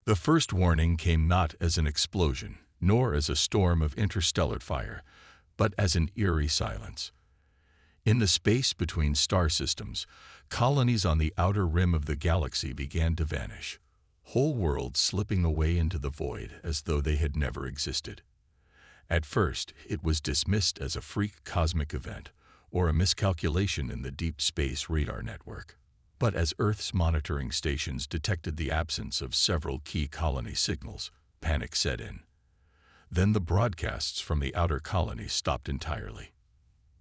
The first warning came not as an explosion, nor as a storm of interstellar fire, but as an eerie silence. In the space between star systems, colonies on the outer rim of the galaxy began to vanish, whole worlds slipping away into the void as though they had never existed. At first, it was dismissed as a freak cosmic event or a miscalculation in the deep space radar network. But as Earth's monitoring stations detected the absence of several key colony signals, panic set in. Then the broadcasts from the outer colonies stopped entirely.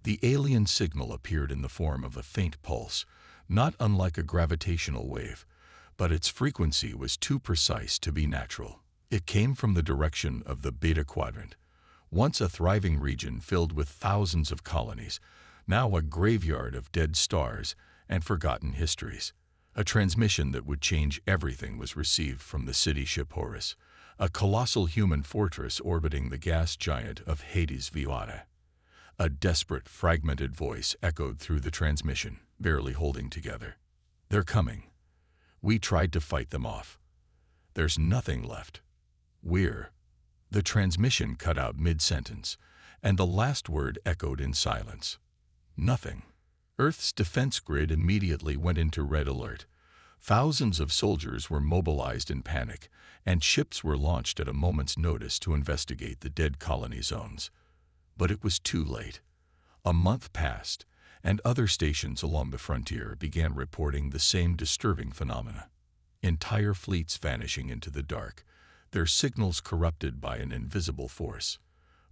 The alien signal appeared in the form of a faint pulse, not unlike a gravitational wave, but its frequency was too precise to be natural. It came from the direction of the Beta Quadrant, once a thriving region filled with thousands of colonies, now a graveyard of dead stars and forgotten histories. A transmission that would change everything was received from the city ship Horus, a colossal human fortress orbiting the gas giant of Hades Viata. A desperate, fragmented voice echoed through the transmission, barely holding together. "They're coming. We tried to fight them off. There's nothing left. We're..." The transmission cut out mid-sentence, and the last word echoed in silence. Nothing. Earth's defense grid immediately went into red alert. Thousands of soldiers were mobilized in panic, and ships were launched at a moment's notice to investigate the dead colony zones. But it was too late. A month passed, and other stations along the frontier began reporting the same disturbing phenomena. Entire fleets vanishing into the dark, their signals corrupted by an invisible force.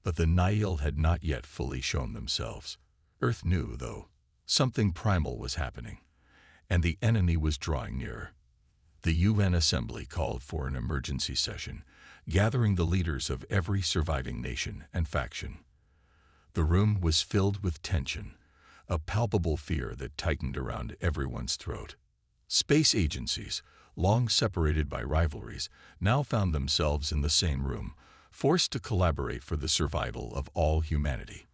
But the Nihil had not yet fully shown themselves. Earth knew, though, something primal was happening, and the enemy was drawing nearer. The UN Assembly called for an emergency session, gathering the leaders of every surviving nation and faction. The room was filled with tension, a palpable fear that tightened around everyone's throat. Space agencies, long separated by rivalries, now found themselves in the same room, forced to collaborate for the survival of all humanity.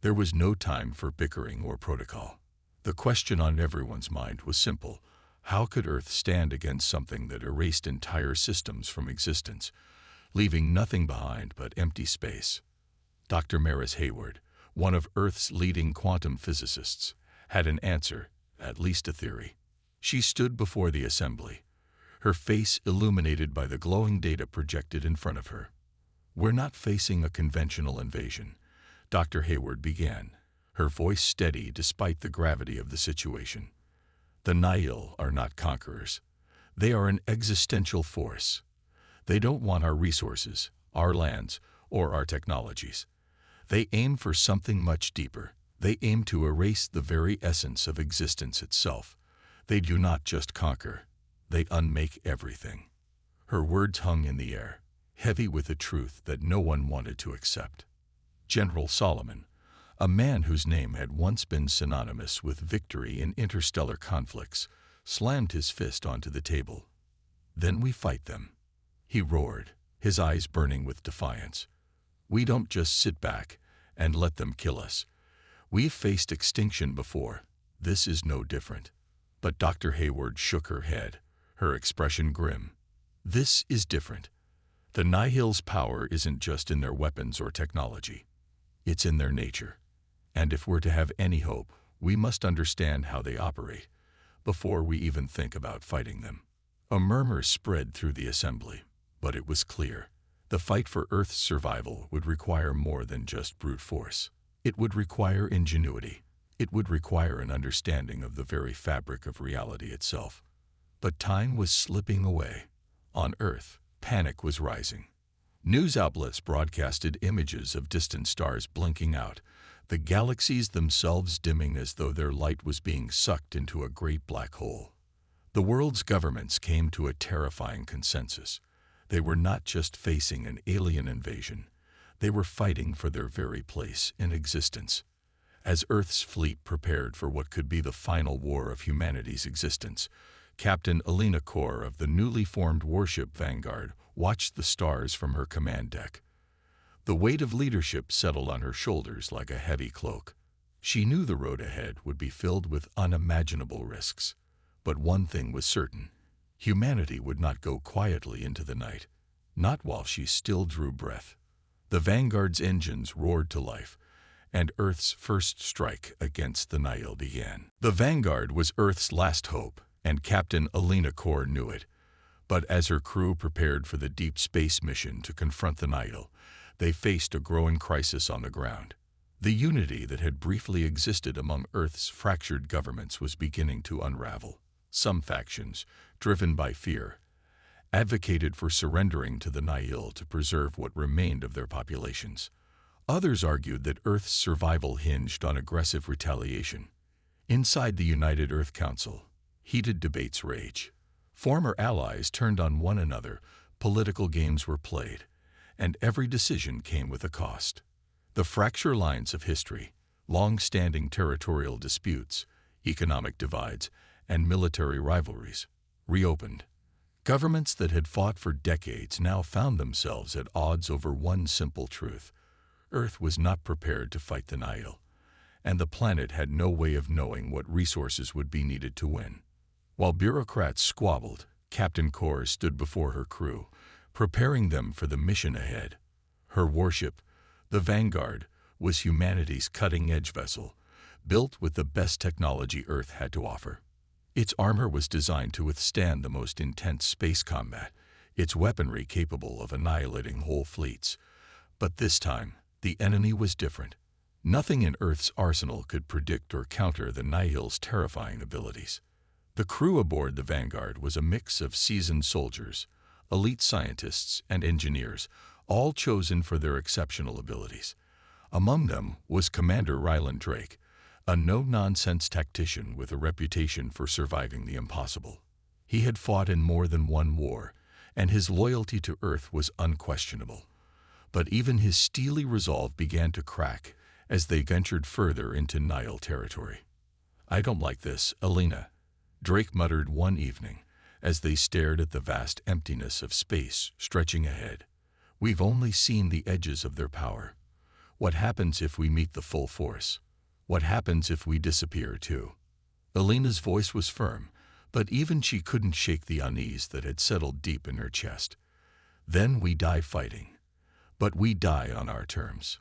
There was no time for bickering or protocol. The question on everyone's mind was simple. How could Earth stand against something that erased entire systems from existence, leaving nothing behind but empty space? Dr. Maris Hayward, one of Earth's leading quantum physicists, had an answer, at least a theory. She stood before the assembly, her face illuminated by the glowing data projected in front of her. "We're not facing a conventional invasion," Dr. Hayward began, her voice steady despite the gravity of the situation. "The Nihil are not conquerors. They are an existential force. They don't want our resources, our lands, or our technologies. They aim for something much deeper. They aim to erase the very essence of existence itself. They do not just conquer, they unmake everything." Her words hung in the air, heavy with a truth that no one wanted to accept. General Solomon, a man whose name had once been synonymous with victory in interstellar conflicts, slammed his fist onto the table. "Then we fight them," he roared, his eyes burning with defiance. "We don't just sit back and let them kill us. We've faced extinction before. This is no different." But Dr. Hayward shook her head, her expression grim. "This is different. The Nihil's power isn't just in their weapons or technology. It's in their nature. And if we're to have any hope, we must understand how they operate before we even think about fighting them." A murmur spread through the assembly, but it was clear. The fight for Earth's survival would require more than just brute force. It would require ingenuity. It would require an understanding of the very fabric of reality itself. But time was slipping away. On Earth, panic was rising. News outlets broadcasted images of distant stars blinking out, the galaxies themselves dimming as though their light was being sucked into a great black hole. The world's governments came to a terrifying consensus. They were not just facing an alien invasion, they were fighting for their very place in existence. As Earth's fleet prepared for what could be the final war of humanity's existence, Captain Alina Kor of the newly formed warship Vanguard watched the stars from her command deck. The weight of leadership settled on her shoulders like a heavy cloak. She knew the road ahead would be filled with unimaginable risks. But one thing was certain: Humanity would not go quietly into the night, not while she still drew breath. The Vanguard's engines roared to life, and Earth's first strike against the Nihil began. The Vanguard was Earth's last hope, and Captain Alina Kor knew it. But as her crew prepared for the deep space mission to confront the Nihil, they faced a growing crisis on the ground. The unity that had briefly existed among Earth's fractured governments was beginning to unravel. Some factions, driven by fear, advocated for surrendering to the Nihil to preserve what remained of their populations. Others argued that Earth's survival hinged on aggressive retaliation. Inside the United Earth Council, heated debates raged. Former allies turned on one another, political games were played, and every decision came with a cost. The fracture lines of history, long-standing territorial disputes, economic divides, and military rivalries, reopened. Governments that had fought for decades now found themselves at odds over one simple truth. Earth was not prepared to fight the Nihil, and the planet had no way of knowing what resources would be needed to win. While bureaucrats squabbled, Captain Kor stood before her crew, preparing them for the mission ahead. Her warship, the Vanguard, was humanity's cutting-edge vessel, built with the best technology Earth had to offer. Its armor was designed to withstand the most intense space combat, its weaponry capable of annihilating whole fleets. But this time, the enemy was different. Nothing in Earth's arsenal could predict or counter the Nihil's terrifying abilities. The crew aboard the Vanguard was a mix of seasoned soldiers, elite scientists, and engineers, all chosen for their exceptional abilities. Among them was Commander Ryland Drake, a no-nonsense tactician with a reputation for surviving the impossible. He had fought in more than one war, and his loyalty to Earth was unquestionable. But even his steely resolve began to crack as they ventured further into Nihil territory. "I don't like this, Alina," Drake muttered one evening as they stared at the vast emptiness of space stretching ahead. "We've only seen the edges of their power. What happens if we meet the full force? What happens if we disappear too?" Alina's voice was firm, but even she couldn't shake the unease that had settled deep in her chest. "Then we die fighting. But we die on our terms."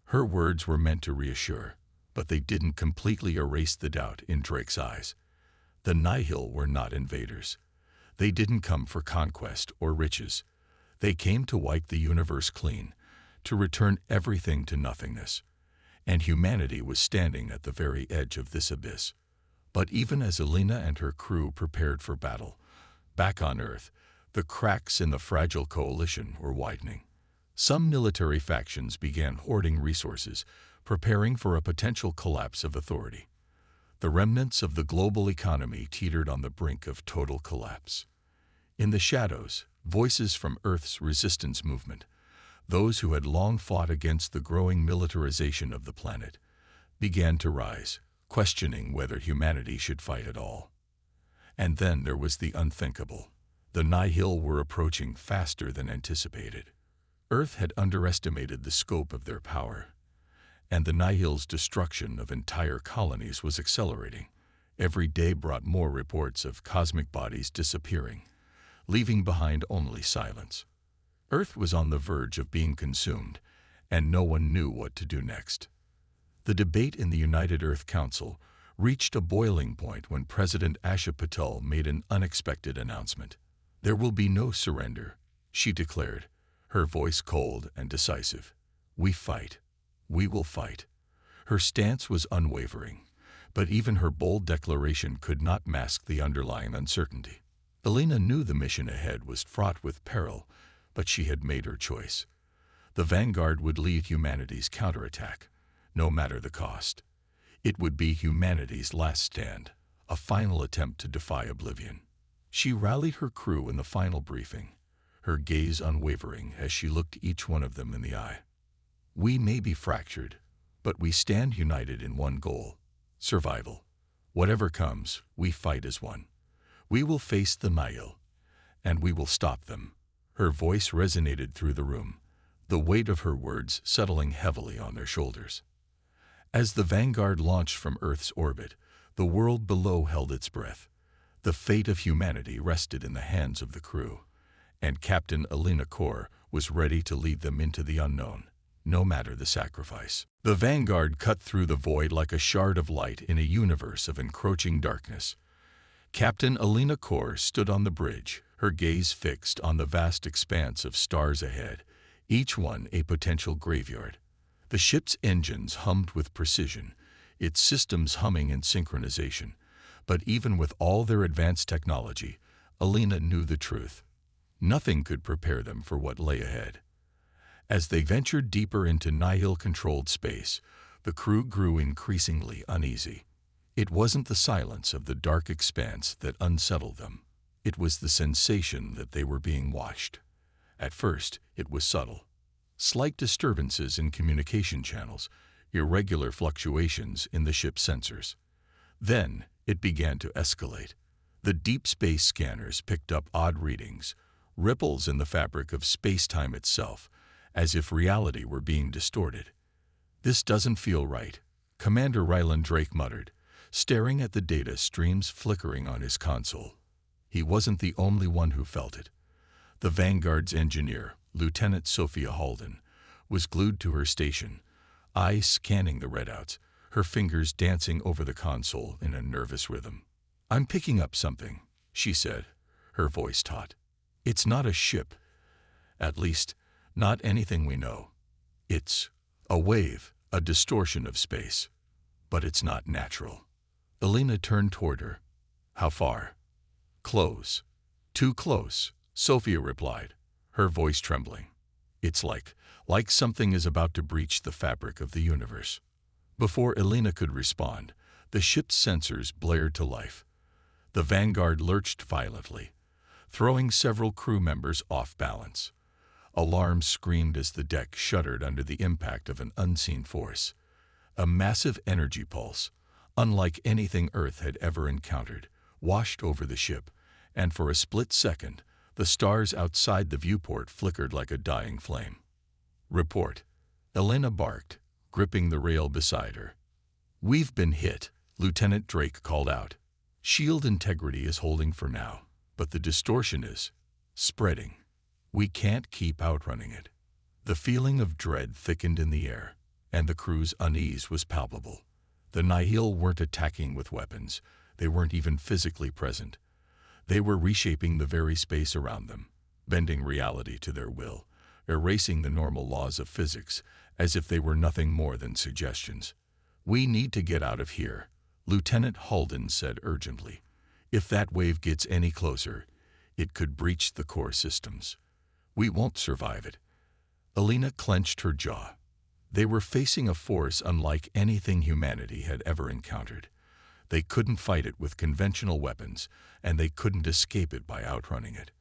Her words were meant to reassure, but they didn't completely erase the doubt in Drake's eyes. The Nihil were not invaders. They didn't come for conquest or riches. They came to wipe the universe clean, to return everything to nothingness. And humanity was standing at the very edge of this abyss. But even as Alina and her crew prepared for battle, back on Earth, the cracks in the fragile coalition were widening. Some military factions began hoarding resources, preparing for a potential collapse of authority. The remnants of the global economy teetered on the brink of total collapse. In the shadows, voices from Earth's resistance movement, those who had long fought against the growing militarization of the planet, began to rise, questioning whether humanity should fight at all. And then there was the unthinkable. The Nihil were approaching faster than anticipated. Earth had underestimated the scope of their power, and the Nihil's destruction of entire colonies was accelerating. Every day brought more reports of cosmic bodies disappearing, leaving behind only silence. Earth was on the verge of being consumed, and no one knew what to do next. The debate in the United Earth Council reached a boiling point when President Asha Patel made an unexpected announcement. "There will be no surrender," she declared, her voice cold and decisive. "We fight. We will fight." Her stance was unwavering, but even her bold declaration could not mask the underlying uncertainty. Alina knew the mission ahead was fraught with peril, but she had made her choice. The Vanguard would lead humanity's counterattack, no matter the cost. It would be humanity's last stand, a final attempt to defy Oblivion. She rallied her crew in the final briefing, her gaze unwavering as she looked each one of them in the eye. "We may be fractured, but we stand united in one goal: survival. Whatever comes, we fight as one. We will face the Nihil, and we will stop them." Her voice resonated through the room, the weight of her words settling heavily on their shoulders. As the Vanguard launched from Earth's orbit, the world below held its breath. The fate of humanity rested in the hands of the crew, and Captain Alina Kor was ready to lead them into the unknown, no matter the sacrifice. The Vanguard cut through the void like a shard of light in a universe of encroaching darkness. Captain Alina Kor stood on the bridge, her gaze fixed on the vast expanse of stars ahead, each one a potential graveyard. The ship's engines hummed with precision, its systems humming in synchronization. But even with all their advanced technology, Alina knew the truth. Nothing could prepare them for what lay ahead. As they ventured deeper into Nihil-controlled space, the crew grew increasingly uneasy. It wasn't the silence of the dark expanse that unsettled them. It was the sensation that they were being watched. At first, it was subtle. Slight disturbances in communication channels, irregular fluctuations in the ship's sensors. Then, it began to escalate. The deep space scanners picked up odd readings, ripples in the fabric of space-time itself, as if reality were being distorted. "This doesn't feel right," Commander Ryland Drake muttered, staring at the data streams flickering on his console. He wasn't the only one who felt it. The Vanguard's engineer, Lieutenant Sophia Halden, was glued to her station, eyes scanning the readouts, her fingers dancing over the console in a nervous rhythm. "I'm picking up something," she said, her voice taut. "It's not a ship. At least, not anything we know. It's a wave, a distortion of space. But it's not natural." Alina turned toward her. "How far?" "Close. Too close," Sophia replied, her voice trembling. "It's like something is about to breach the fabric of the universe." Before Alina could respond, the ship's sensors blared to life. The Vanguard lurched violently, throwing several crew members off balance. Alarms screamed as the deck shuddered under the impact of an unseen force. A massive energy pulse, unlike anything Earth had ever encountered, washed over the ship, and for a split second, the stars outside the viewport flickered like a dying flame. "Report," Alina barked, gripping the rail beside her. "We've been hit," Lieutenant Drake called out. "Shield integrity is holding for now, but the distortion is spreading. We can't keep outrunning it." The feeling of dread thickened in the air, and the crew's unease was palpable. The Nihil weren't attacking with weapons. They weren't even physically present. They were reshaping the very space around them, bending reality to their will, erasing the normal laws of physics as if they were nothing more than suggestions. "We need to get out of here," Lieutenant Halden said urgently. "If that wave gets any closer, it could breach the core systems. We won't survive it." Alina clenched her jaw. They were facing a force unlike anything humanity had ever encountered. They couldn't fight it with conventional weapons, and they couldn't escape it by outrunning it.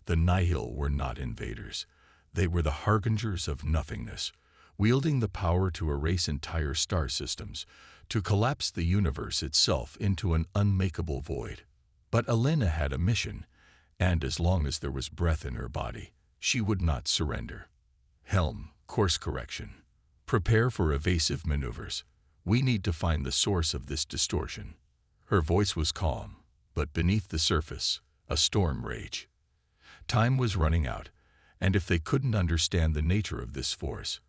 The Nihil were not invaders. They were the harbingers of nothingness, wielding the power to erase entire star systems, to collapse the universe itself into an unmakeable void. But Alina had a mission, and as long as there was breath in her body, she would not surrender. "Helm, course correction. Prepare for evasive maneuvers. We need to find the source of this distortion." Her voice was calm, but beneath the surface, a storm raged. Time was running out, and if they couldn't understand the nature of this force,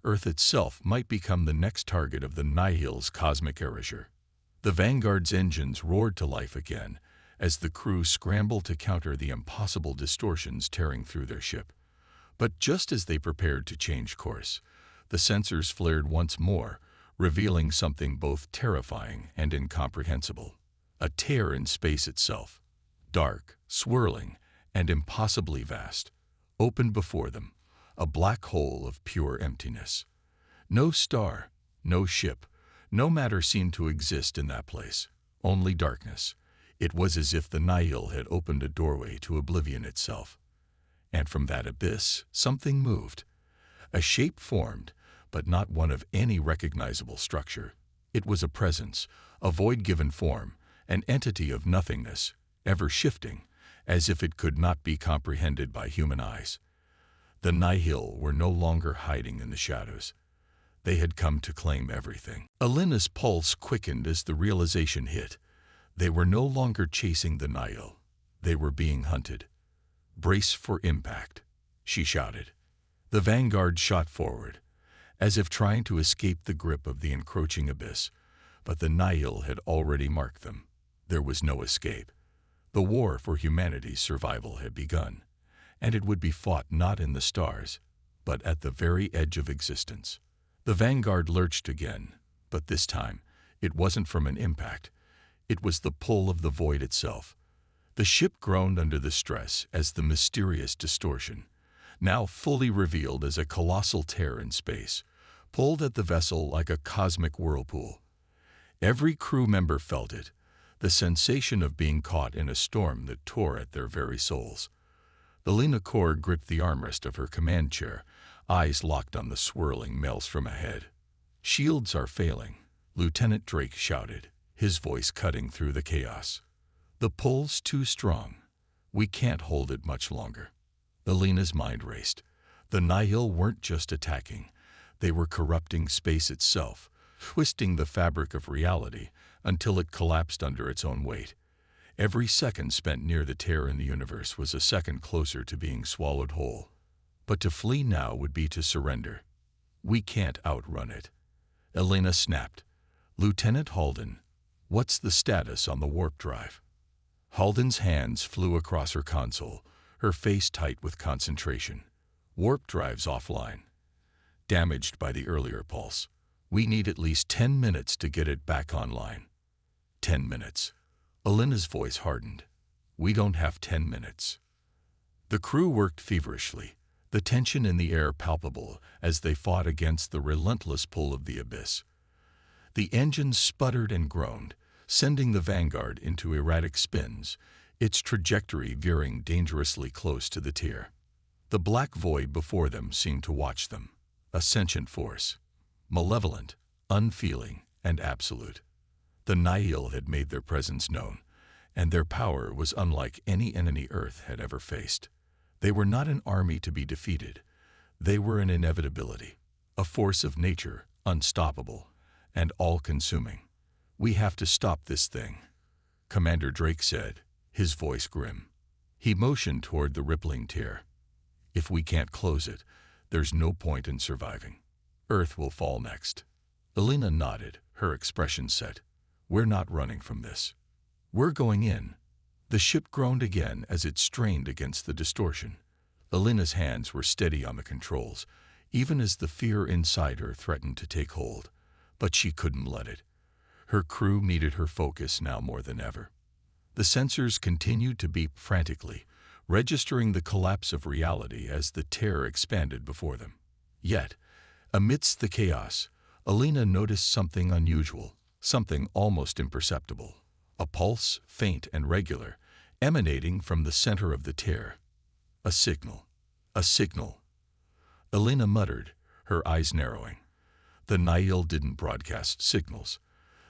Earth itself might become the next target of the Nihil's cosmic erasure. The Vanguard's engines roared to life again as the crew scrambled to counter the impossible distortions tearing through their ship. But just as they prepared to change course, the sensors flared once more, revealing something both terrifying and incomprehensible. A tear in space itself, dark, swirling, and impossibly vast, opened before them, a black hole of pure emptiness. No star, no ship, no matter seemed to exist in that place, only darkness. It was as if the Nihil had opened a doorway to Oblivion itself. And from that abyss, something moved. A shape formed, but not one of any recognizable structure. It was a presence, a void-given form, an entity of nothingness, ever shifting, as if it could not be comprehended by human eyes. The Nihil were no longer hiding in the shadows. They had come to claim everything. Alina's pulse quickened as the realization hit. They were no longer chasing the Nihil. They were being hunted. "Brace for impact," she shouted. The vanguard shot forward, as if trying to escape the grip of the encroaching abyss, but the Nihil had already marked them. There was no escape. The war for humanity's survival had begun, and it would be fought not in the stars, but at the very edge of existence. The vanguard lurched again, but this time it wasn't from an impact. It was the pull of the void itself. The ship groaned under the stress as the mysterious distortion, now fully revealed as a colossal tear in space, pulled at the vessel like a cosmic whirlpool. Every crew member felt it, the sensation of being caught in a storm that tore at their very souls. The Lina-Core gripped the armrest of her command chair, eyes locked on the swirling maelstrom ahead. "Shields are failing," Lieutenant Drake shouted, his voice cutting through the chaos. "The pull's too strong. We can't hold it much longer." Alina's mind raced. The Nihil weren't just attacking. They were corrupting space itself, twisting the fabric of reality until it collapsed under its own weight. Every second spent near the tear in the universe was a second closer to being swallowed whole. But to flee now would be to surrender. "We can't outrun it." Elena snapped. "Lieutenant Halden, what's the status on the warp drive?" Halden's hands flew across her console, her face tight with concentration. "Warp drive's offline. Damaged by the earlier pulse. We need at least 10 minutes to get it back online." 10 minutes. Elena's voice hardened. "We don't have 10 minutes." The crew worked feverishly, the tension in the air palpable as they fought against the relentless pull of the abyss. The engines sputtered and groaned, sending the vanguard into erratic spins, its trajectory veering dangerously close to the tier. The black void before them seemed to watch them, a sentient force, malevolent, unfeeling, and absolute. The Nihil had made their presence known, and their power was unlike any enemy Earth had ever faced. They were not an army to be defeated. They were an inevitability, a force of nature, unstoppable, and all-consuming. "We have to stop this thing," Commander Drake said, his voice grim. He motioned toward the rippling tier. "If we can't close it, there's no point in surviving. Earth will fall next." Elena nodded, her expression set. "We're not running from this. We're going in." The ship groaned again as it strained against the distortion. Elena's hands were steady on the controls, even as the fear inside her threatened to take hold. But she couldn't let it. Her crew needed her focus now more than ever. The sensors continued to beep frantically, registering the collapse of reality as the terror expanded before them. Yet, amidst the chaos, Elena noticed something unusual, something almost imperceptible. A pulse, faint and regular, emanating from the center of the tear. A signal. A signal. Elena muttered, her eyes narrowing. The Nihil didn't broadcast signals.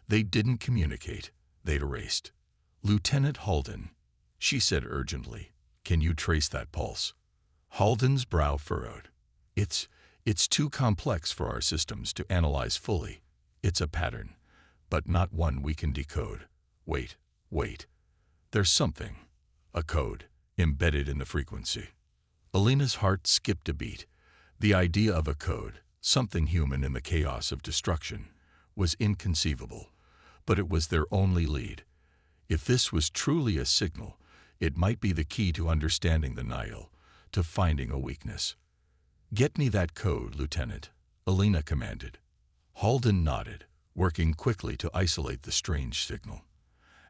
They didn't communicate. They'd erased. "Lieutenant Halden," she said urgently, "can you trace that pulse?" Halden's brow furrowed. It's too complex for our systems to analyze fully. It's a pattern, but not one we can decode. Wait. There's something, a code, embedded in the frequency." Elena's heart skipped a beat. The idea of a code, something human in the chaos of destruction, was inconceivable, but it was their only lead. If this was truly a signal, it might be the key to understanding the Nihil, to finding a weakness. "Get me that code, Lieutenant," Elena commanded. Halden nodded, working quickly to isolate the strange signal.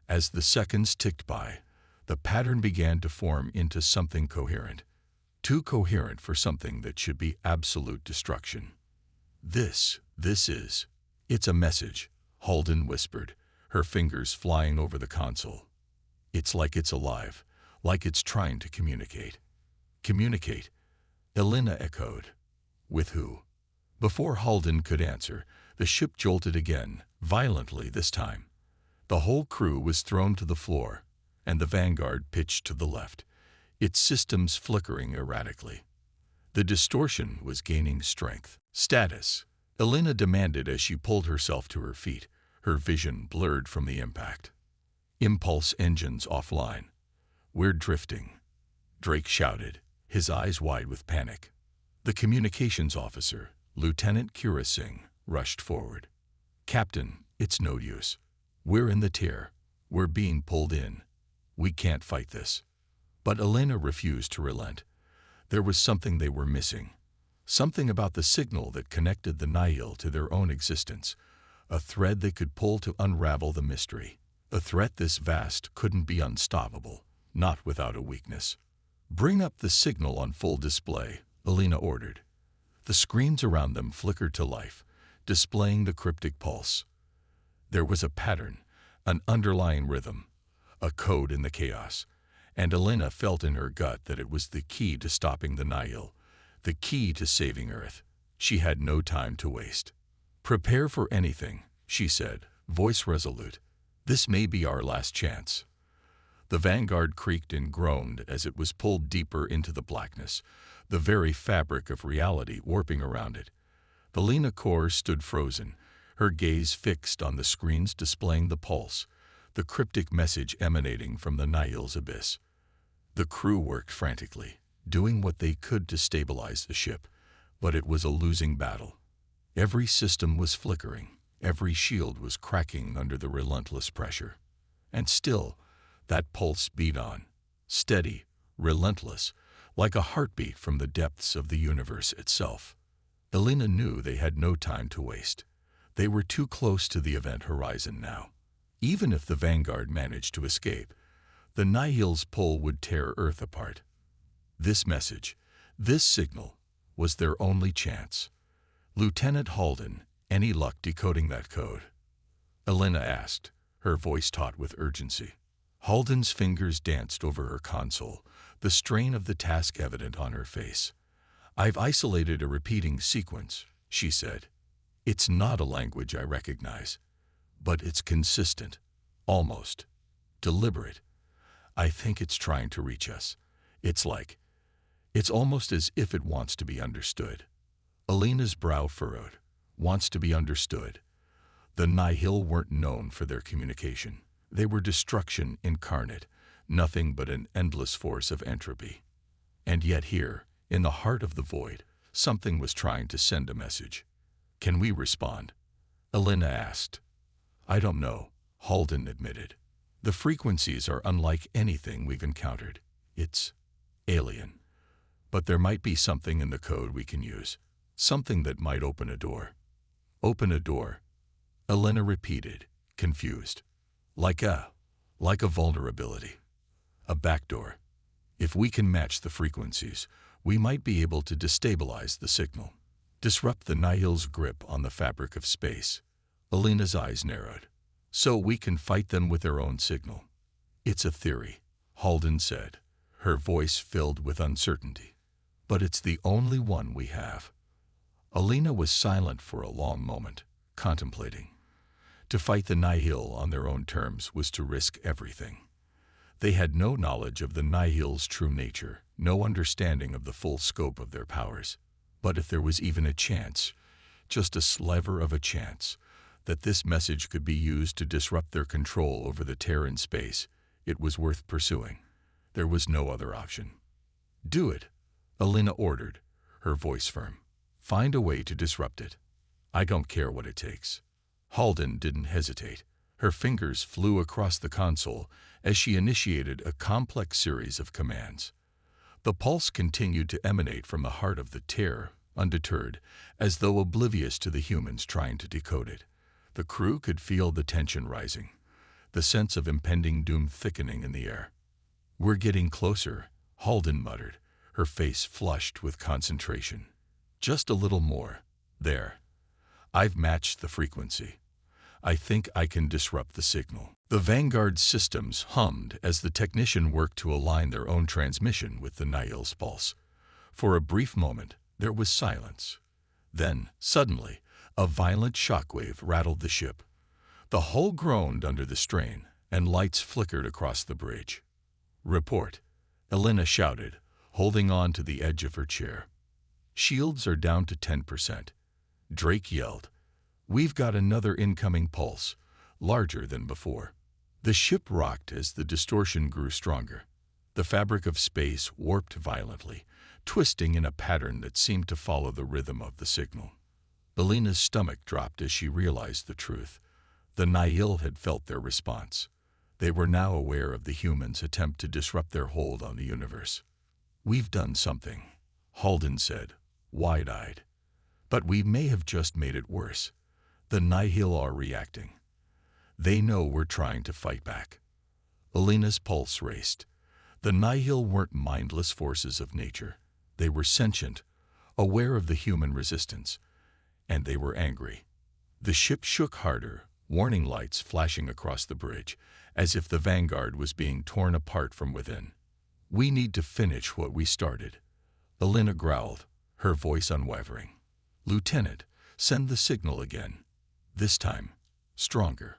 As the seconds ticked by, the pattern began to form into something coherent. Too coherent for something that should be absolute destruction. This is. "It's a message," Halden whispered, her fingers flying over the console. "It's like it's alive, like it's trying to communicate." "Communicate?" Elena echoed. "With who?" Before Halden could answer, the ship jolted again, violently this time. The whole crew was thrown to the floor, and the vanguard pitched to the left, its systems flickering erratically. The distortion was gaining strength. "Status," Elena demanded as she pulled herself to her feet, her vision blurred from the impact. Impulse engines offline. We're drifting, Drake shouted, his eyes wide with panic. The communications officer, Lieutenant Kira Singh, rushed forward. Captain, it's no use. We're in the tear. We're being pulled in. We can't fight this. But Elena refused to relent. There was something they were missing. Something about the signal that connected the Nihil to their own existence. A thread they could pull to unravel the mystery. A threat this vast couldn't be unstoppable, not without a weakness. Bring up the signal on full display, Elena ordered. The screens around them flickered to life, displaying the cryptic pulse. There was a pattern, an underlying rhythm, a code in the chaos, and Elena felt in her gut that it was the key to stopping the Nihil, the key to saving Earth. She had no time to waste. Prepare for anything, she said, voice resolute. This may be our last chance. The Vanguard creaked and groaned as it was pulled deeper into the blackness, the very fabric of reality warping around it. The Lena core stood frozen, her gaze fixed on the screens displaying the pulse, the cryptic message emanating from the Nihil's abyss. The crew worked frantically, doing what they could to stabilize the ship, but it was a losing battle. Every system was flickering, every shield was cracking under the relentless pressure. And still, that pulse beat on, steady, relentless, like a heartbeat from the depths of the universe itself. Elena knew they had no time to waste. They were too close to the event horizon now. Even if the Vanguard managed to escape, the Nihil's pull would tear Earth apart. This message, this signal, was their only chance. Lieutenant Halden, any luck decoding that code? Elena asked, her voice taut with urgency. Halden's fingers danced over her console, the strain of the task evident on her face. I've isolated a repeating sequence, she said. It's not a language I recognize, but it's consistent, almost deliberate. I think it's trying to reach us. It's almost as if it wants to be understood. Elena's brow furrowed. Wants to be understood. The Nihil weren't known for their communication. They were destruction incarnate, nothing but an endless force of entropy. And yet here, in the heart of the void, something was trying to send a message. Can we respond? Elena asked. I don't know, Halden admitted. The frequencies are unlike anything we've encountered. It's alien. But there might be something in the code we can use. Something that might open a door. Open a door, Elena repeated, confused. Like a vulnerability. A backdoor. If we can match the frequencies, we might be able to destabilize the signal. Disrupt the Nihil's grip on the fabric of space. Elena's eyes narrowed. So we can fight them with their own signal. It's a theory, Halden said, her voice filled with uncertainty. But it's the only one we have. Elena was silent for a long moment, contemplating. To fight the Nihil on their own terms was to risk everything. They had no knowledge of the Nihil's true nature, no understanding of the full scope of their powers. But if there was even a chance, just a sliver of a chance, that this message could be used to disrupt their control over the tear in space, it was worth pursuing. There was no other option. Do it, Elena ordered, her voice firm. Find a way to disrupt it. I don't care what it takes. Halden didn't hesitate. Her fingers flew across the console as she initiated a complex series of commands. The pulse continued to emanate from the heart of the tear, undeterred, as though oblivious to the humans trying to decode it. The crew could feel the tension rising, the sense of impending doom thickening in the air. We're getting closer, Halden muttered, her face flushed with concentration. Just a little more. There. I've matched the frequency. I think I can disrupt the signal. The Vanguard systems hummed as the technician worked to align their own transmission with the Nihil's pulse. For a brief moment, there was silence. Then, suddenly, a violent shockwave rattled the ship. The hull groaned under the strain, and lights flickered across the bridge. Report, Elena shouted, holding on to the edge of her chair. Shields are down to 10%. Drake yelled. We've got another incoming pulse, larger than before. The ship rocked as the distortion grew stronger. The fabric of space warped violently, twisting in a pattern that seemed to follow the rhythm of the signal. Alina's stomach dropped as she realized the truth. The Nihil had felt their response. They were now aware of the humans' attempt to disrupt their hold on the universe. "We've done something," Halden said, wide-eyed. "But we may have just made it worse. The Nihil are reacting. They know we're trying to fight back." Alina's pulse raced. The Nihil weren't mindless forces of nature. They were sentient, aware of the human resistance, and they were angry. The ship shook harder, warning lights flashing across the bridge, as if the Vanguard was being torn apart from within. "We need to finish what we started," Alina growled, her voice unwavering. "Lieutenant, send the signal again. This time, stronger."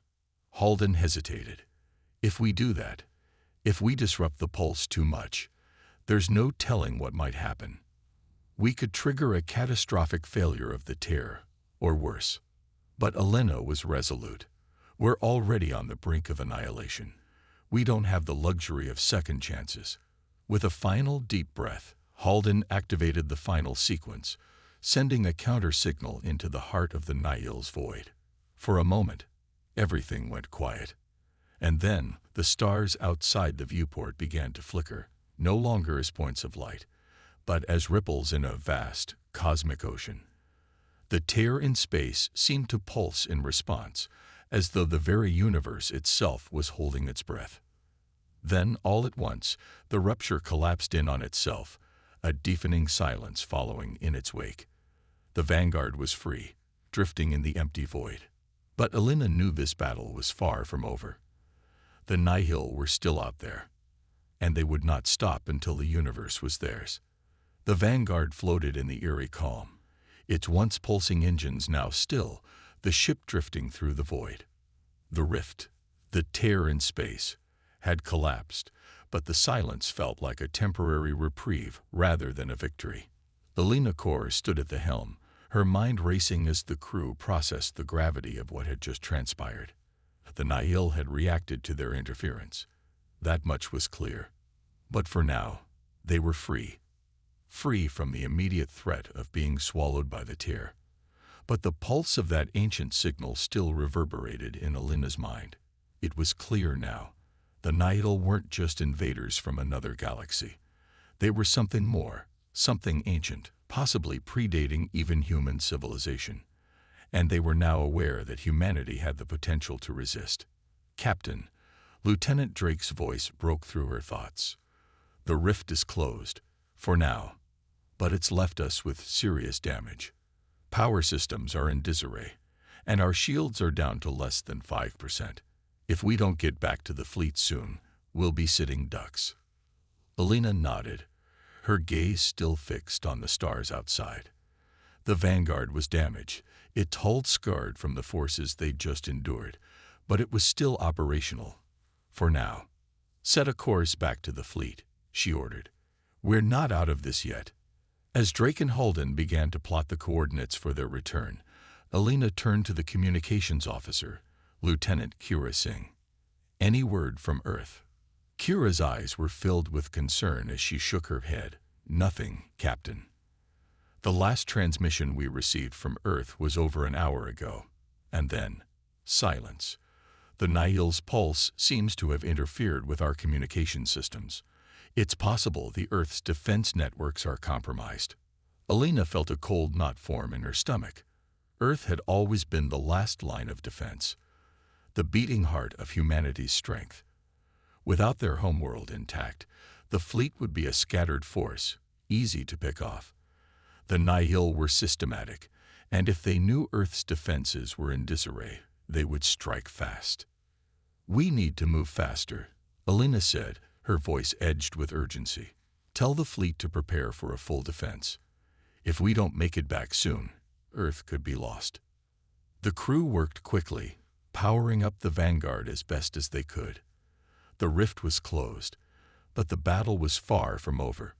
Halden hesitated. "If we do that, if we disrupt the pulse too much, there's no telling what might happen. We could trigger a catastrophic failure of the tear, or worse." But Alina was resolute. "We're already on the brink of annihilation. We don't have the luxury of second chances." With a final deep breath, Halden activated the final sequence, sending a counter-signal into the heart of the Nihil's void. For a moment, everything went quiet. And then the stars outside the viewport began to flicker, no longer as points of light, but as ripples in a vast, cosmic ocean. The tear in space seemed to pulse in response, as though the very universe itself was holding its breath. Then, all at once, the rupture collapsed in on itself, a deafening silence following in its wake. The Vanguard was free, drifting in the empty void. But Alina knew this battle was far from over. The Nihil were still out there, and they would not stop until the universe was theirs. The Vanguard floated in the eerie calm, its once pulsing engines now still, the ship drifting through the void. The rift, the tear in space, had collapsed, but the silence felt like a temporary reprieve rather than a victory. Alina Kor stood at the helm, her mind racing as the crew processed the gravity of what had just transpired. The Nihil had reacted to their interference. That much was clear. But for now, they were free. Free from the immediate threat of being swallowed by the tear. But the pulse of that ancient signal still reverberated in Alina's mind. It was clear now. The Nihil weren't just invaders from another galaxy. They were something more, something ancient, possibly predating even human civilization. And they were now aware that humanity had the potential to resist. "Captain," Lieutenant Drake's voice broke through her thoughts. "The rift is closed, for now, but it's left us with serious damage. Power systems are in disarray, and our shields are down to less than 5%. If we don't get back to the fleet soon, we'll be sitting ducks." Alina nodded, her gaze still fixed on the stars outside. The Vanguard was damaged, its hull scarred from the forces they'd just endured, but it was still operational. For now. "Set a course back to the fleet," she ordered. "We're not out of this yet." As Drake and Halden began to plot the coordinates for their return, Alina turned to the communications officer, Lieutenant Kira Singh. "Any word from Earth?" Kira's eyes were filled with concern as she shook her head. "Nothing, Captain. The last transmission we received from Earth was over an hour ago. And then, silence. The Nihil's pulse seems to have interfered with our communication systems. It's possible the Earth's defense networks are compromised." Alina felt a cold knot form in her stomach. Earth had always been the last line of defense, the beating heart of humanity's strength. Without their homeworld intact, the fleet would be a scattered force, easy to pick off. The Nihil were systematic, and if they knew Earth's defenses were in disarray, they would strike fast. "We need to move faster," Alina said, her voice edged with urgency. "Tell the fleet to prepare for a full defense. If we don't make it back soon, Earth could be lost." The crew worked quickly, powering up the Vanguard as best as they could. The rift was closed, but the battle was far from over.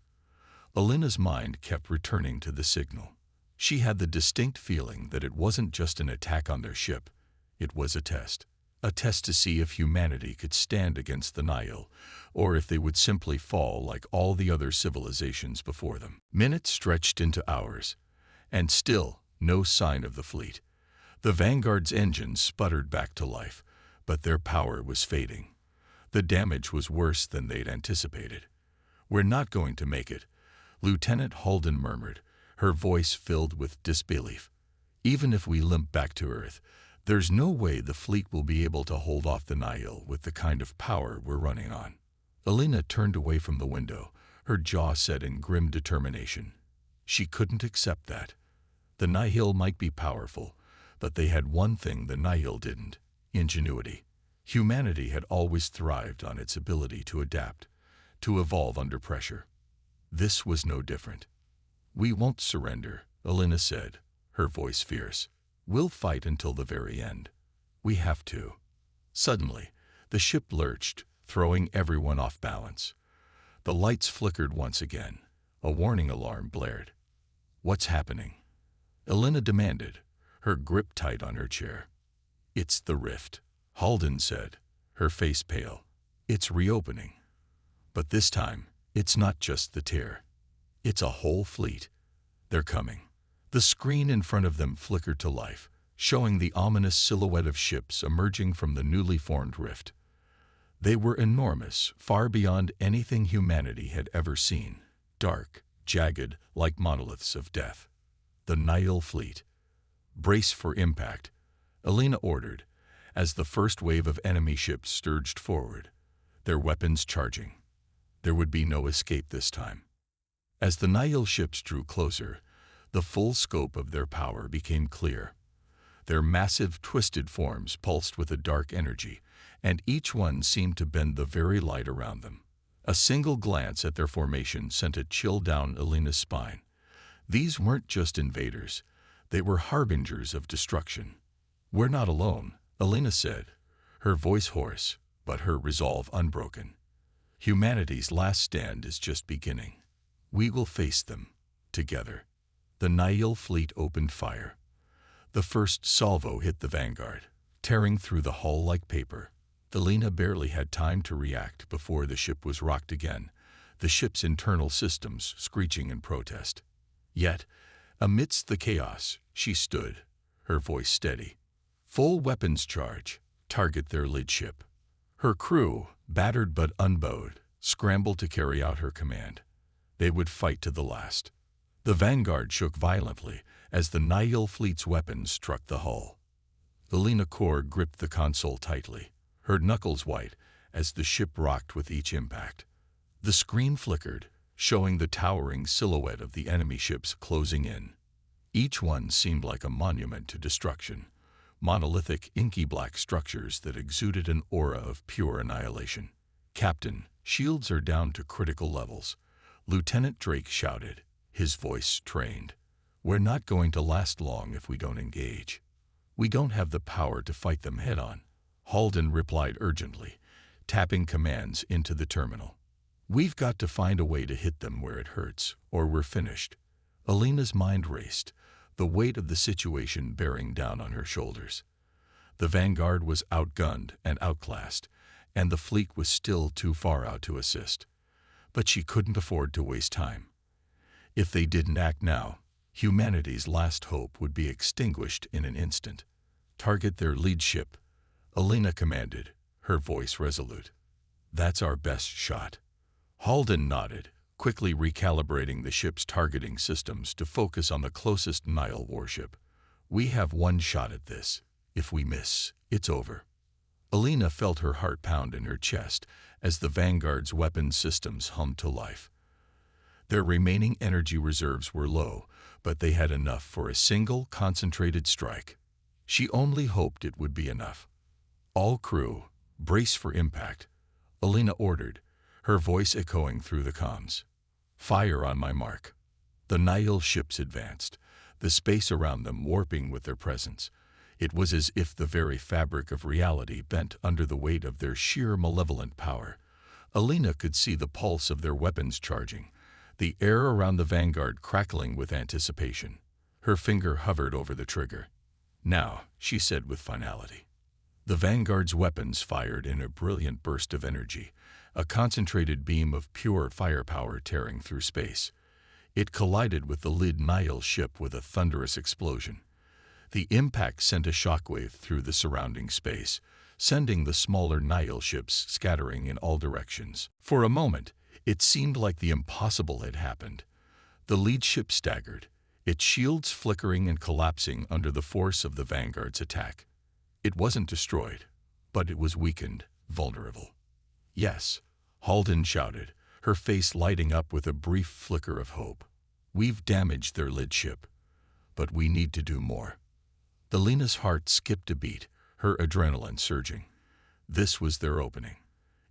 Alina's mind kept returning to the signal. She had the distinct feeling that it wasn't just an attack on their ship, it was a test. a test to see if humanity could stand against the Nihil, or if they would simply fall like all the other civilizations before them. Minutes stretched into hours, and still no sign of the fleet. The Vanguard's engines sputtered back to life, but their power was fading. The damage was worse than they'd anticipated. "We're not going to make it," Lieutenant Halden murmured, her voice filled with disbelief. "Even if we limp back to Earth, there's no way the fleet will be able to hold off the Nihil with the kind of power we're running on." Alina turned away from the window, her jaw set in grim determination. She couldn't accept that. The Nihil might be powerful, but they had one thing the Nihil didn't: ingenuity. Humanity had always thrived on its ability to adapt, to evolve under pressure. This was no different. "We won't surrender," Alina said, her voice fierce. "We'll fight until the very end. We have to." Suddenly, the ship lurched, throwing everyone off balance. The lights flickered once again. A warning alarm blared. "What's happening?" Alina demanded, her grip tight on her chair. "It's the rift," Halden said, her face pale. "It's reopening. But this time, it's not just the tear. It's a whole fleet. They're coming." The screen in front of them flickered to life, showing the ominous silhouette of ships emerging from the newly formed rift. They were enormous, far beyond anything humanity had ever seen, dark, jagged, like monoliths of death. The Nihil fleet. "Brace for impact," Alina ordered, as the first wave of enemy ships surged forward, their weapons charging. There would be no escape this time. As the Nihil ships drew closer, the full scope of their power became clear. Their massive, twisted forms pulsed with a dark energy, and each one seemed to bend the very light around them. A single glance at their formation sent a chill down Alina's spine. These weren't just invaders. They were harbingers of destruction. "We're not alone," Alina said, her voice hoarse, but her resolve unbroken. "Humanity's last stand is just beginning. We will face them, together." The Nihil fleet opened fire. The first salvo hit the Vanguard, tearing through the hull like paper. Alina barely had time to react before the ship was rocked again, the ship's internal systems screeching in protest. Yet, amidst the chaos, she stood, her voice steady. "Full weapons charge. Target their lead ship." Her crew, battered but unbowed, scrambled to carry out her command. They would fight to the last. The Vanguard shook violently as the Nihil fleet's weapons struck the hull. Alina Kor gripped the console tightly, her knuckles white as the ship rocked with each impact. The screen flickered, showing the towering silhouette of the enemy ships closing in. Each one seemed like a monument to destruction, monolithic, inky black structures that exuded an aura of pure annihilation. "Captain, shields are down to critical levels," Lieutenant Drake shouted, his voice strained. "We're not going to last long if we don't engage." "We don't have the power to fight them head-on," Halden replied urgently, tapping commands into the terminal. "We've got to find a way to hit them where it hurts, or we're finished." Alina's mind raced, the weight of the situation bearing down on her shoulders. The Vanguard was outgunned and outclassed, and the fleet was still too far out to assist. But she couldn't afford to waste time. If they didn't act now, humanity's last hope would be extinguished in an instant. "Target their lead ship," Alina commanded, her voice resolute. "That's our best shot." Halden nodded, quickly recalibrating the ship's targeting systems to focus on the closest Nihil warship. "We have one shot at this. If we miss, it's over." Alina felt her heart pound in her chest as the Vanguard's weapons systems hummed to life. Their remaining energy reserves were low, but they had enough for a single concentrated strike. She only hoped it would be enough. "All crew, brace for impact," Alina ordered, her voice echoing through the comms. "Fire on my mark." The Nihil ships advanced, the space around them warping with their presence. It was as if the very fabric of reality bent under the weight of their sheer malevolent power. Alina could see the pulse of their weapons charging, the air around the Vanguard crackling with anticipation. Her finger hovered over the trigger. "Now," she said with finality. The Vanguard's weapons fired in a brilliant burst of energy, a concentrated beam of pure firepower tearing through space. It collided with the lead Nihil ship with a thunderous explosion. The impact sent a shockwave through the surrounding space, sending the smaller Nihil ships scattering in all directions. For a moment, it seemed like the impossible had happened. The lead ship staggered, its shields flickering and collapsing under the force of the Vanguard's attack. It wasn't destroyed, but it was weakened, vulnerable. "Yes," Halden shouted, her face lighting up with a brief flicker of hope. "We've damaged their lead ship, but we need to do more." Alina's heart skipped a beat, her adrenaline surging. This was their opening.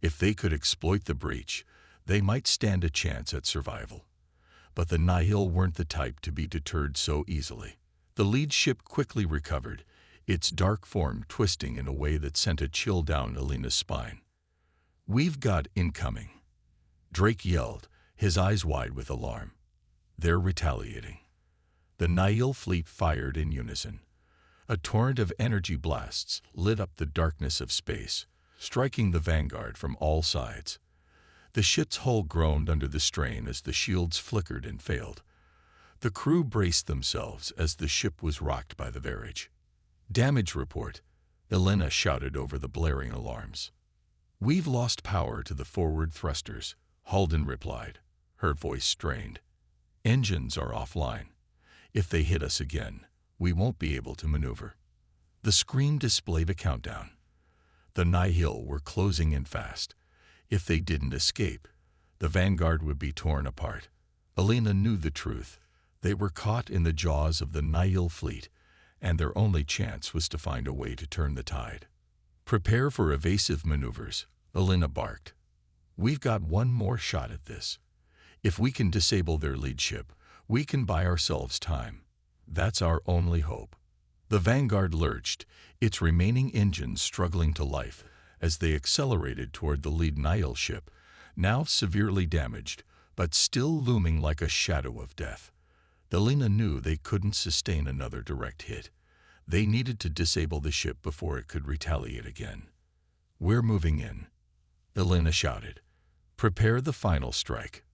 If they could exploit the breach, they might stand a chance at survival. But the Nihil weren't the type to be deterred so easily. The lead ship quickly recovered, its dark form twisting in a way that sent a chill down Alina's spine. "We've got incoming," Drake yelled, his eyes wide with alarm. "They're retaliating." The Nihil fleet fired in unison. A torrent of energy blasts lit up the darkness of space, striking the Vanguard from all sides. The ship's hull groaned under the strain as the shields flickered and failed. The crew braced themselves as the ship was rocked by the varage. "Damage report," Elena shouted over the blaring alarms. "We've lost power to the forward thrusters," Halden replied, her voice strained. "Engines are offline. If they hit us again, we won't be able to maneuver." The screen displayed a countdown. The Nihil were closing in fast. If they didn't escape, the Vanguard would be torn apart. Elena knew the truth. They were caught in the jaws of the Nihil fleet, and their only chance was to find a way to turn the tide. "Prepare for evasive maneuvers," Elena barked. "We've got one more shot at this. If we can disable their lead ship, we can buy ourselves time. That's our only hope." The Vanguard lurched, its remaining engines struggling to life as they accelerated toward the lead Nihil ship, now severely damaged, but still looming like a shadow of death. Elena knew they couldn't sustain another direct hit. They needed to disable the ship before it could retaliate again. "We're moving in," Elena shouted. "Prepare the final strike."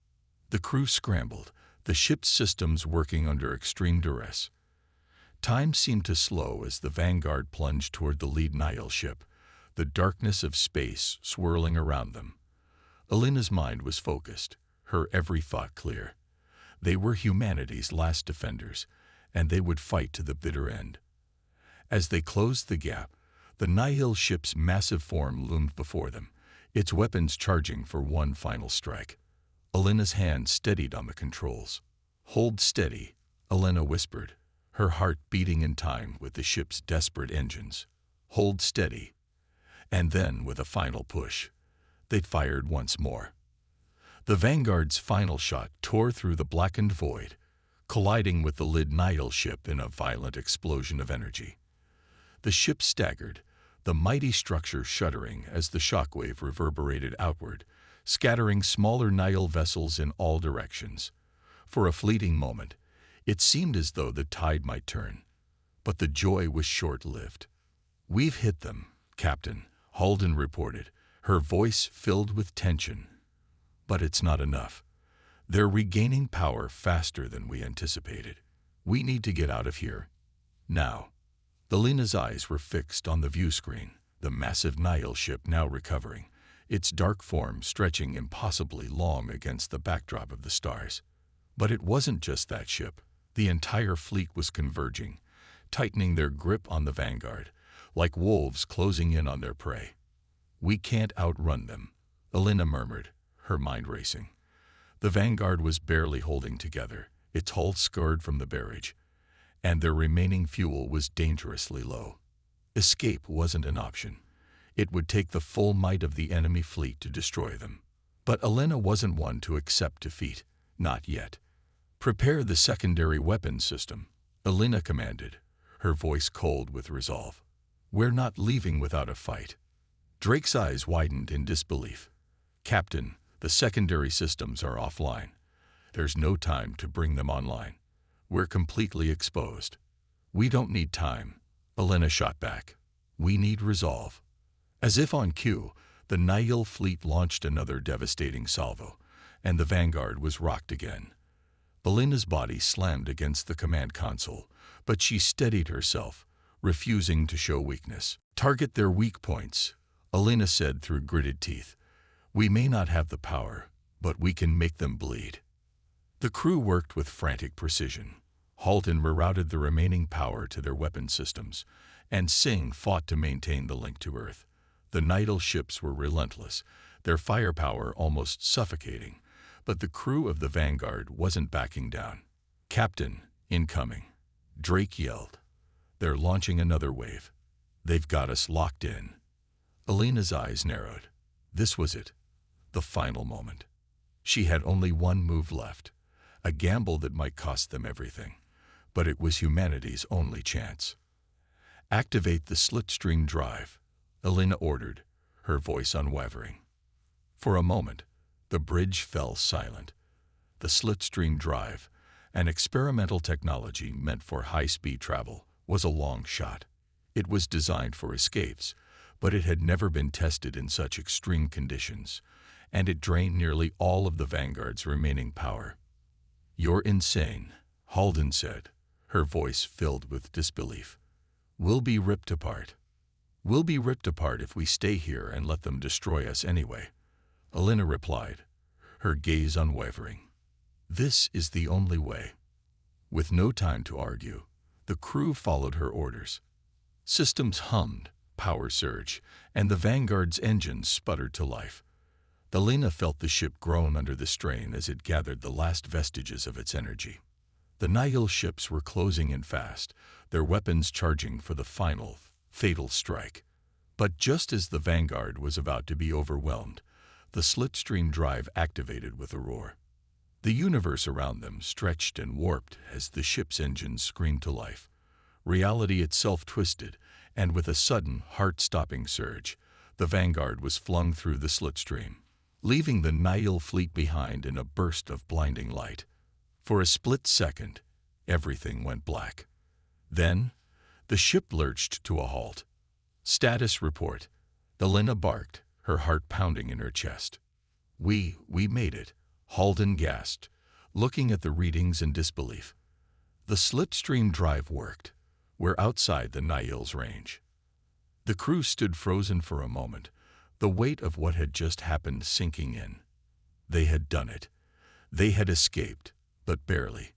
The crew scrambled, the ship's systems working under extreme duress. Time seemed to slow as the Vanguard plunged toward the lead Nihil ship, the darkness of space swirling around them. Elena's mind was focused, her every thought clear. They were humanity's last defenders, and they would fight to the bitter end. As they closed the gap, the Nihil ship's massive form loomed before them, its weapons charging for one final strike. Elena's hand steadied on the controls. "Hold steady," Elena whispered, her heart beating in time with the ship's desperate engines. "Hold steady." And then, with a final push, they fired once more. The Vanguard's final shot tore through the blackened void, colliding with the lead Nihil ship in a violent explosion of energy. The ship staggered, the mighty structure shuddering as the shockwave reverberated outward, scattering smaller Nihil vessels in all directions. For a fleeting moment, it seemed as though the tide might turn, but the joy was short-lived. "We've hit them, Captain," Halden reported, her voice filled with tension. "But it's not enough. They're regaining power faster than we anticipated. We need to get out of here. Now." Elena's eyes were fixed on the view screen, the massive Nihil ship now recovering, its dark form stretching impossibly long against the backdrop of the stars. But it wasn't just that ship. The entire fleet was converging, tightening their grip on the Vanguard, like wolves closing in on their prey. "We can't outrun them," Elena murmured, her mind racing. The Vanguard was barely holding together, its hull scarred from the barrage, and their remaining fuel was dangerously low. Escape wasn't an option. It would take the full might of the enemy fleet to destroy them. But Elena wasn't one to accept defeat, not yet. "Prepare the secondary weapons system," Elena commanded, her voice cold with resolve. "We're not leaving without a fight." Drake's eyes widened in disbelief. "Captain, the secondary systems are offline. There's no time to bring them online. We're completely exposed." "We don't need time," Elena shot back. We need resolve. As if on cue, the Nihil fleet launched another devastating salvo, and the Vanguard was rocked again. Belena's body slammed against the command console, but she steadied herself, refusing to show weakness. Target their weak points, Elena said through gritted teeth. We may not have the power, but we can make them bleed. The crew worked with frantic precision. Halton rerouted the remaining power to their weapon systems, and Singh fought to maintain the link to Earth. The Nihil ships were relentless, their firepower almost suffocating, but the crew of the Vanguard wasn't backing down. Captain, incoming, Drake yelled. They're launching another wave. They've got us locked in. Elena's eyes narrowed. This was it, the final moment. She had only one move left, a gamble that might cost them everything, but it was humanity's only chance. Activate the slipstream drive, Elena ordered, her voice unwavering. For a moment, the bridge fell silent. The slipstream drive, an experimental technology meant for high-speed travel, was a long shot. It was designed for escapes, but it had never been tested in such extreme conditions, and it drained nearly all of the Vanguard's remaining power. You're insane, Halden said, her voice filled with disbelief. We'll be ripped apart. We'll be ripped apart if we stay here and let them destroy us anyway, Elena replied, her gaze unwavering. This is the only way. With no time to argue, the crew followed her orders. Systems hummed, power surged, and the Vanguard's engines sputtered to life. Elena felt the ship groan under the strain as it gathered the last vestiges of its energy. The Nihil ships were closing in fast, their weapons charging for the final, fatal strike. But just as the Vanguard was about to be overwhelmed, the slipstream drive activated with a roar. The universe around them stretched and warped as the ship's engines screamed to life. Reality itself twisted, and with a sudden, heart-stopping surge, the Vanguard was flung through the slipstream, leaving the Nihil fleet behind in a burst of blinding light. For a split second, everything went black. Then, the ship lurched to a halt. Status report, Elena barked, her heart pounding in her chest. We made it, Halden gasped, looking at the readings in disbelief. The slipstream drive worked. We're outside the Nihil's range. The crew stood frozen for a moment, the weight of what had just happened sinking in. They had done it. They had escaped, but barely.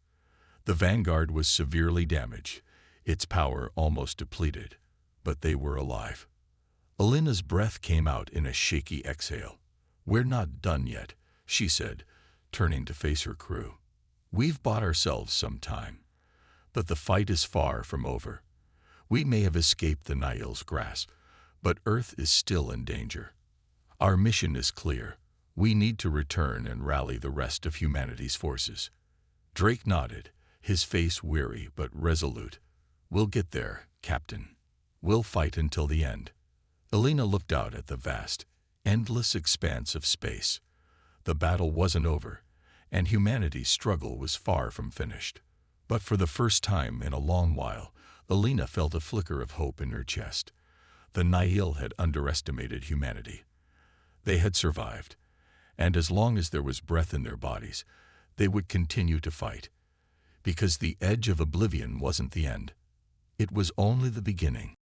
The Vanguard was severely damaged, its power almost depleted, but they were alive. Elena's breath came out in a shaky exhale. We're not done yet, she said, turning to face her crew. We've bought ourselves some time, but the fight is far from over. We may have escaped the Nihil's grasp, but Earth is still in danger. Our mission is clear. We need to return and rally the rest of humanity's forces. Drake nodded, his face weary but resolute. We'll get there, Captain. We'll fight until the end. Elena looked out at the vast, endless expanse of space. The battle wasn't over, and humanity's struggle was far from finished. But for the first time in a long while, Elena felt a flicker of hope in her chest. The Nihil had underestimated humanity. They had survived, and as long as there was breath in their bodies, they would continue to fight. Because the edge of Oblivion wasn't the end. It was only the beginning.